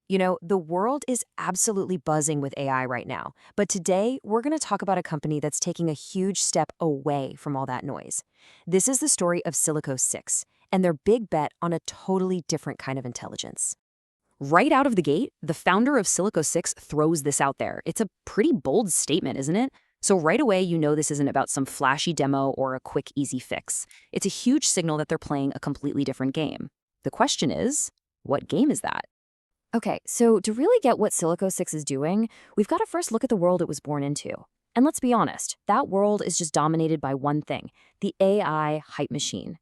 You know, the world is absolutely buzzing with AI right now, but today we're going to talk about a company that's taking a huge step away from all that noise. This is the story of Silico 6 and their big bet on a totally different kind of intelligence. Right out of the gate, the founder of Silico 6 throws this out there. It's a pretty bold statement, isn't it? So right away, you know this isn't about some flashy demo or a quick, easy fix. It's a huge signal that they're playing a completely different game. The question is, what game is that? Okay, so to really get what Silico 6 is doing, we've got to first look at the world it was born into. And let's be honest, that world is just dominated by one thing, the AI hype machine.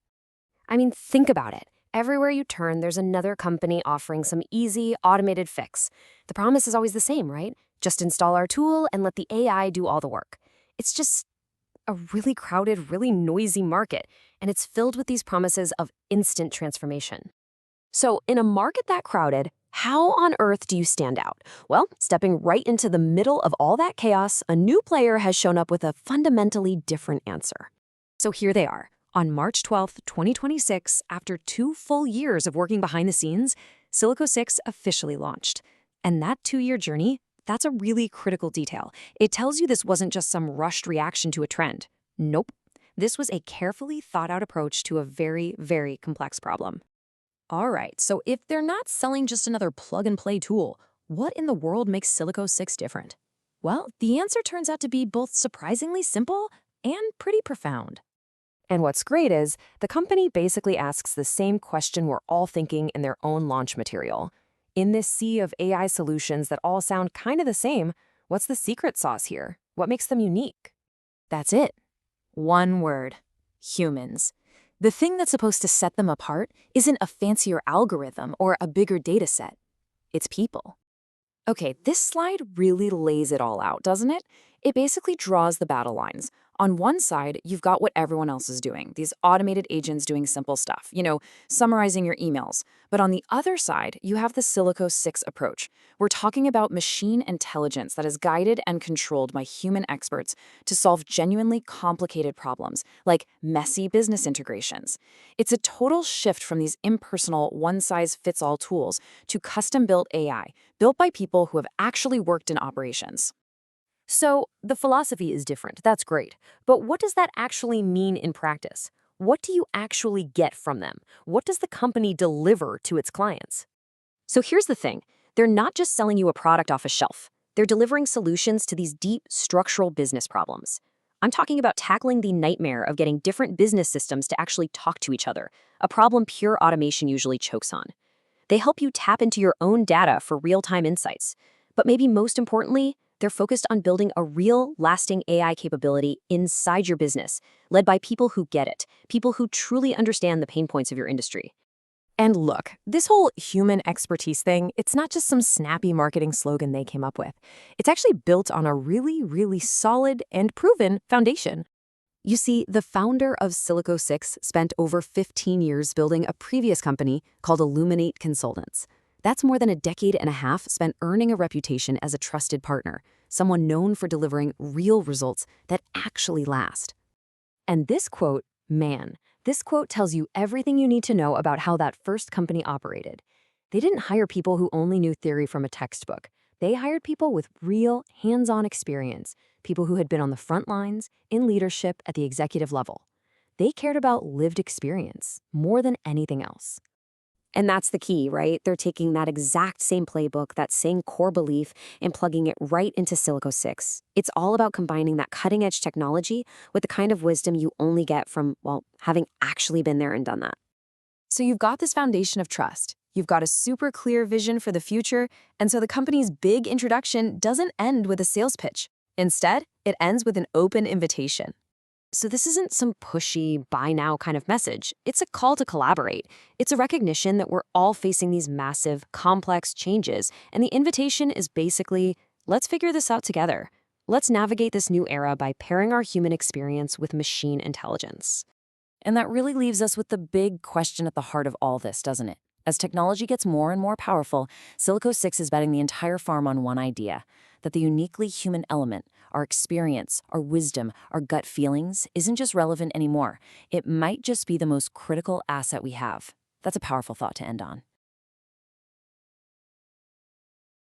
I mean, think about it. Everywhere you turn, there's another company offering some easy, automated fix. The promise is always the same, right? Just install our tool and let the AI do all the work. It's just a really crowded, really noisy market, and it's filled with these promises of instant transformation. So, in a market that crowded, how on earth do you stand out? Well, stepping right into the middle of all that chaos, a new player has shown up with a fundamentally different answer. So here they are. On March 12th, 2026, after 2 full years of working behind the scenes, Silico 6 officially launched. And that 2-year journey, that's a really critical detail. It tells you this wasn't just some rushed reaction to a trend. Nope. This was a carefully thought out approach to a very, very complex problem. All right, so if they're not selling just another plug-and-play tool, what in the world makes Silico 6 different? Well, the answer turns out to be both surprisingly simple and pretty profound. And what's great is, the company basically asks the same question we're all thinking in their own launch material. In this sea of AI solutions that all sound kind of the same, what's the secret sauce here? What makes them unique? That's it. One word: humans. The thing that's supposed to set them apart isn't a fancier algorithm or a bigger data set. It's people. Okay, this slide really lays it all out, doesn't it? It basically draws the battle lines. On one side, you've got what everyone else is doing, these automated agents doing simple stuff, summarizing your emails. But on the other side, you have the Silico 6 approach. We're talking about machine intelligence that is guided and controlled by human experts to solve genuinely complicated problems, like messy business integrations. It's a total shift from these impersonal, one-size-fits-all tools to custom-built AI, built by people who have actually worked in operations. So, the philosophy is different, that's great. But what does that actually mean in practice? What do you actually get from them? What does the company deliver to its clients? So here's the thing. They're not just selling you a product off a shelf. They're delivering solutions to these deep structural business problems. I'm talking about tackling the nightmare of getting different business systems to actually talk to each other, a problem pure automation usually chokes on. They help you tap into your own data for real-time insights. But maybe most importantly, they're focused on building a real, lasting AI capability inside your business, led by people who get it, people who truly understand the pain points of your industry. And look, this whole human expertise thing, it's not just some snappy marketing slogan they came up with. It's actually built on a really, really solid and proven foundation. You see, the founder of Silico 6 spent over 15 years building a previous company called Illuminate Consultants. That's more than a decade and a half spent earning a reputation as a trusted partner, someone known for delivering real results that actually last. And this quote, man, this quote tells you everything you need to know about how that first company operated. They didn't hire people who only knew theory from a textbook. They hired people with real, hands-on experience, people who had been on the front lines, in leadership at the executive level. They cared about lived experience more than anything else. And that's the key, right? They're taking that exact same playbook, that same core belief, and plugging it right into Silico 6. It's all about combining that cutting-edge technology with the kind of wisdom you only get from, well, having actually been there and done that. So you've got this foundation of trust. You've got a super clear vision for the future, and so the company's big introduction doesn't end with a sales pitch. Instead, it ends with an open invitation. So this isn't some pushy, buy now kind of message. It's a call to collaborate. It's a recognition that we're all facing these massive, complex changes, and the invitation is basically, let's figure this out together. Let's navigate this new era by pairing our human experience with machine intelligence. And that really leaves us with the big question at the heart of all this, doesn't it? As technology gets more and more powerful, Silico 6 is betting the entire farm on one idea, that the uniquely human element, our experience, our wisdom, our gut feelings, isn't just relevant anymore. It might just be the most critical asset we have. That's a powerful thought to end on.